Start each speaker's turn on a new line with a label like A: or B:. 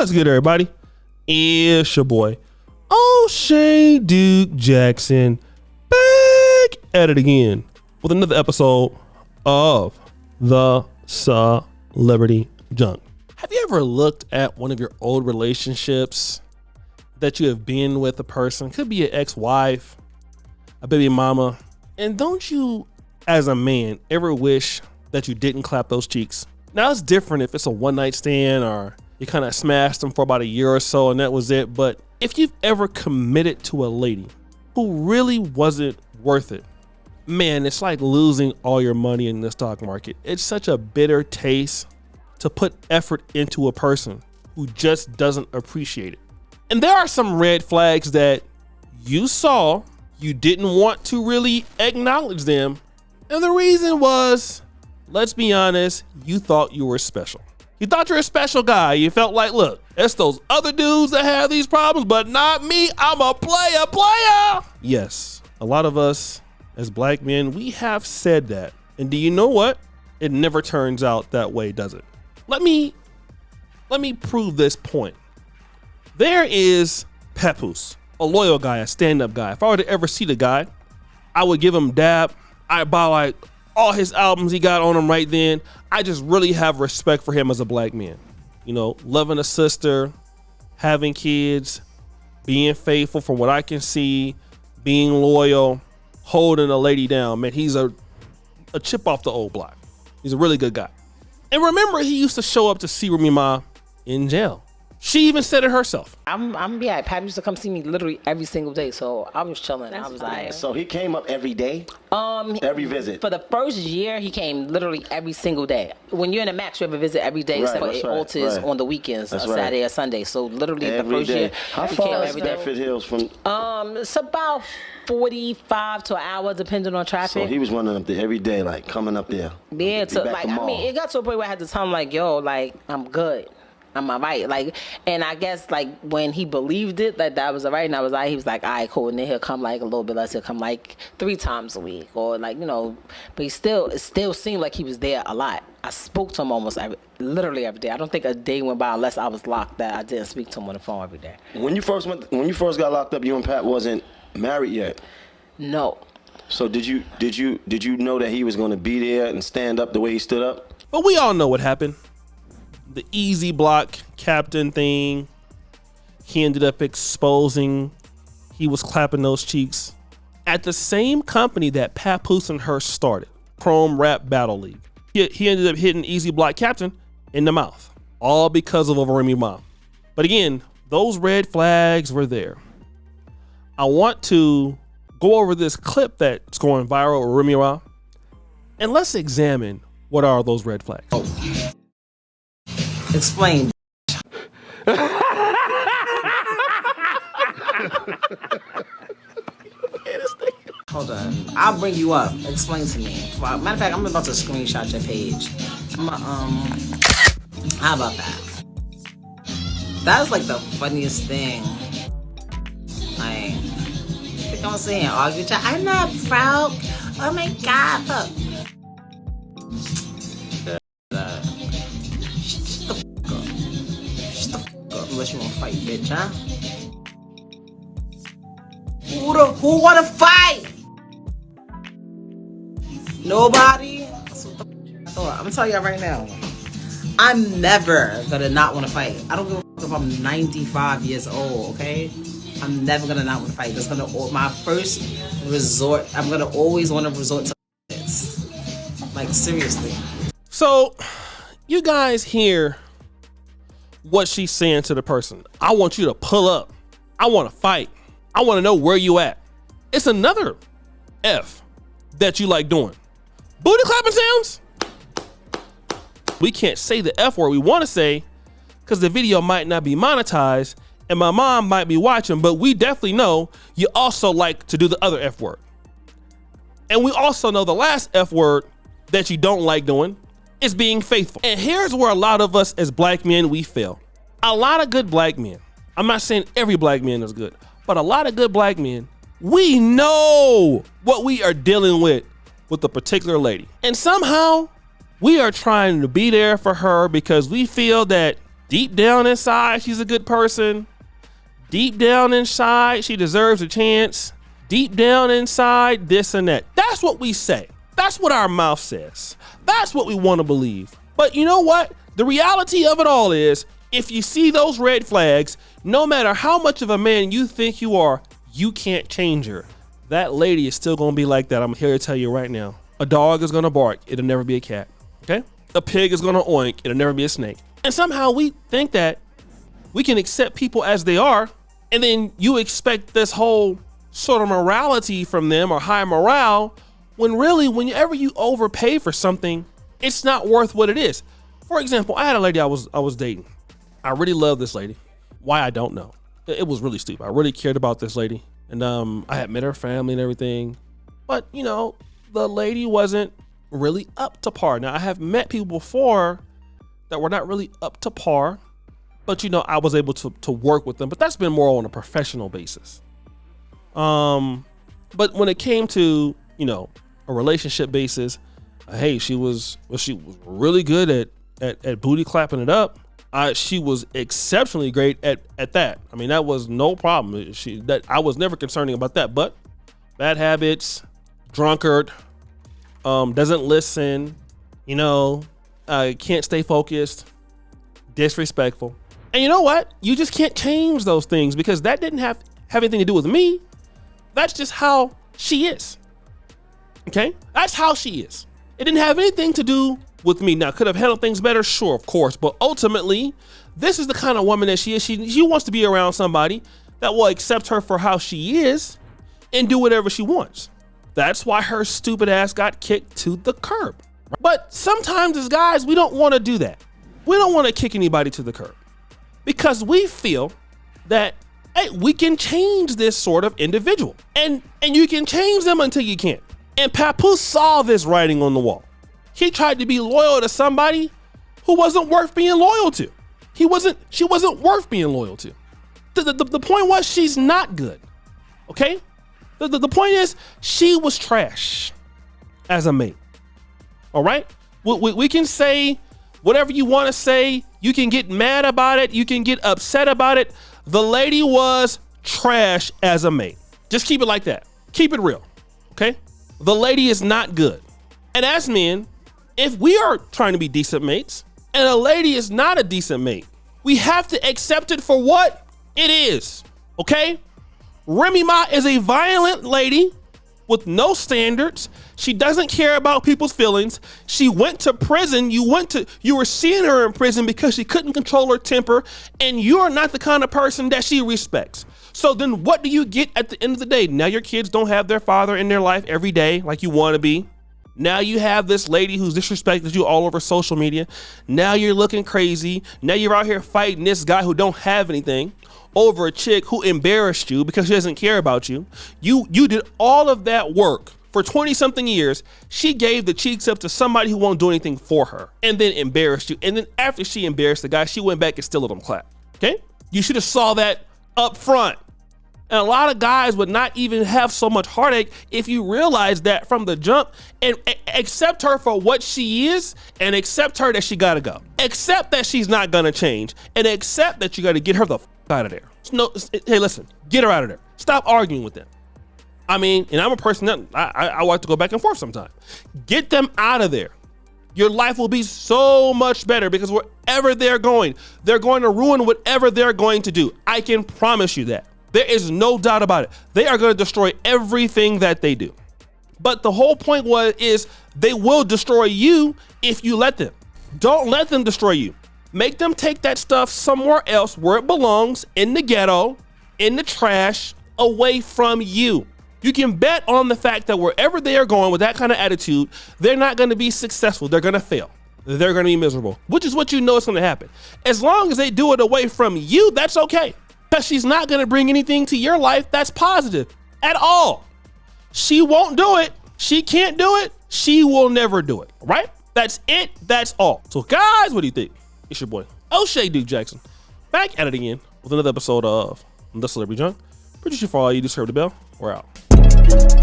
A: What's good, everybody? It's your boy, O'Shea Duke Jackson, back at it again with another episode of the Celebrity Junk. Have you ever looked at one of your old relationships that you have been with a person? Could be an ex-wife, a baby mama, and don't you, as a man, ever wish that you didn't clap those cheeks? Now, it's different if it's a one-night stand or you kind of smashed them for about a year or so and that was it. But if you've ever committed to a lady who really wasn't worth it, man, it's like losing all your money in the stock market. It's such a bitter taste to put effort into a person who just doesn't appreciate it. And there are some red flags that you saw, you didn't want to really acknowledge them. And the reason was, let's be honest, you thought you were special. You thought you're a special guy. You felt like, look, it's those other dudes that have these problems, but not me. I'm a player. Yes, a lot of us as black men, we have said that. And do you know what? It never turns out that way, does it? Let me prove this point. There is Papoose, a loyal guy, a stand-up guy. If I were to ever see the guy, I would give him dab. I'd buy like all his albums he got on him right then. I just really have respect for him as a black man. You know, loving a sister, having kids, being faithful from what I can see, being loyal, holding a lady down. Man, he's a chip off the old block. He's a really good guy. And remember, he used to show up to see Remy Ma in jail. She even said it herself.
B: Pat used to come see me literally every single day, so I was chilling. I was like,
C: so he came up every day? Every visit?
B: For the first year, he came literally every single day. When you're in a max, you have a visit every day, except for it alters on the weekends, Saturday or Sunday. So literally
C: every
B: the first year,
C: how
B: he
C: far
B: came
C: is
B: every day.
C: Bedford Hills from?
B: It's about 45 to an hour, depending on traffic.
C: So he was running up there every day, like coming up there.
B: Yeah, it got to a point where I had to tell him, like, yo, like, I'm good. I'm all right. Like, and I guess like when he believed it, that was all right, and I was like, he was like, all right, cool. And then he'll come like a little bit less. He'll come like 3 times a week, or like, you know, but it still seemed like he was there a lot. I spoke to him literally every day. I don't think a day went by unless I was locked that I didn't speak to him on the phone every day.
C: When you first got locked up, you and Pat wasn't married yet?
B: No.
C: So did you know that he was going to be there and stand up the way he stood up?
A: But we all know what happened. The Eazy the Block captain thing, he ended up exposing he was clapping those cheeks at the same company that Papoose and her started, Chrome Rap Battle League. He ended up hitting Eazy the Block captain in the mouth, all because of Remy Ma. But again, those red flags were there. I want to go over this clip that's going viral with Remy Ma, and let's examine what are those red flags.
B: Explain. Hold on. I'll bring you up. Explain to me. Matter of fact, I'm about to screenshot your page. How about that? That's like the funniest thing. Like, I think I'm saying argue. I'm not proud. Oh my God, look. Unless you want to fight, bitch, huh? Who want to fight? Nobody? That's what I thought. I'm gonna tell y'all right now. I'm never gonna not want to fight. I don't give a fuck if I'm 95 years old, okay? I'm never gonna not want to fight. That's gonna my first resort. I'm gonna always want to resort to this. Like, seriously.
A: So, you guys hear what she's saying to the person. I want you to pull up. I want to fight. I want to know where you at. It's another F that you like doing. Booty clapping sounds. We can't say the F word we want to say because the video might not be monetized and my mom might be watching, but we definitely know you also like to do the other F word. And we also know the last F word that you don't like doing is being faithful. And here's where a lot of us as black men, we fail. A lot of good black men, I'm not saying every black man is good, but a lot of good black men, we know what we are dealing with a particular lady. And somehow we are trying to be there for her because we feel that Deep down inside, she's a good person. Deep down inside, she deserves a chance. Deep down inside, this and that. That's what we say. That's what our mouth says. That's what we want to believe. But you know what? The reality of it all is, if you see those red flags, no matter how much of a man you think you are, you can't change her. That lady is still gonna be like that. I'm here to tell you right now. A dog is gonna bark, it'll never be a cat, okay? A pig is gonna oink, it'll never be a snake. And somehow we think that we can accept people as they are, and then you expect this whole sort of morality from them or high morale, when really, whenever you overpay for something, it's not worth what it is. For example, I had a lady I was dating. I really love this lady. Why, I don't know. It was really stupid. I really cared about this lady. And I had met her family and everything. But, you know, the lady wasn't really up to par. Now, I have met people before that were not really up to par. But, you know, I was able to work with them. But that's been more on a professional basis. But when it came to, you know, a relationship basis, hey, she was really good at booty clapping it up. She was exceptionally great at that. I mean, that was no problem. I was never concerning about that. But bad habits, drunkard, doesn't listen, you know, can't stay focused, disrespectful. And you know what? You just can't change those things because that didn't have anything to do with me. That's just how she is. Okay? That's how she is. It didn't have anything to do with me. Now, could have handled things better? Sure, of course. But ultimately, this is the kind of woman that she is. She wants to be around somebody that will accept her for how she is and do whatever she wants. That's why her stupid ass got kicked to the curb. But sometimes as guys, we don't want to do that. We don't want to kick anybody to the curb because we feel that, hey, we can change this sort of individual. And you can change them until you can't. And Papoose saw this writing on the wall. He tried to be loyal to somebody who wasn't worth being loyal to. She wasn't worth being loyal to. The point was, she's not good. Okay? The point is, she was trash as a mate. All right? We can say whatever you want to say. You can get mad about it. You can get upset about it. The lady was trash as a mate. Just keep it like that. Keep it real. Okay? The lady is not good. And as men, if we are trying to be decent mates and a lady is not a decent mate, we have to accept it for what it is. Okay? Remy Ma is a violent lady with no standards. She doesn't care about people's feelings. She went to prison. You were seeing her in prison because she couldn't control her temper, and you're not the kind of person that she respects. So then what do you get at the end of the day? Now your kids don't have their father in their life every day like you want to be. Now you have this lady who's disrespected you all over social media. Now you're looking crazy. Now you're out here fighting this guy who don't have anything over a chick who embarrassed you because she doesn't care about you. You did all of that work for 20 something years. She gave the cheeks up to somebody who won't do anything for her and then embarrassed you. And then after she embarrassed the guy, she went back and still let him clap. Okay? You should have saw that up front. And a lot of guys would not even have so much heartache if you realize that from the jump and accept her for what she is and accept her that she gotta go. Accept that she's not gonna change and accept that you gotta get her the f out of there. No, hey, listen, get her out of there. Stop arguing with them. I mean, and I'm a person that I like to go back and forth sometimes. Get them out of there. Your life will be so much better because wherever they're going to ruin whatever they're going to do. I can promise you that. There is no doubt about it. They are going to destroy everything that they do. But the whole point is they will destroy you if you let them. Don't let them destroy you. Make them take that stuff somewhere else where it belongs, in the ghetto, in the trash, away from you. You can bet on the fact that wherever they are going with that kind of attitude, they're not going to be successful. They're going to fail. They're going to be miserable, which is what you know is going to happen. As long as they do it away from you, that's okay. Because she's not going to bring anything to your life that's positive at all. She won't do it. She can't do it. She will never do it. Right? That's it. That's all. So guys, what do you think? It's your boy, O'Shea Duke Jackson, back at it again with another episode of The Celebrity Junk. Producer for all you, just heard the bell. We're out.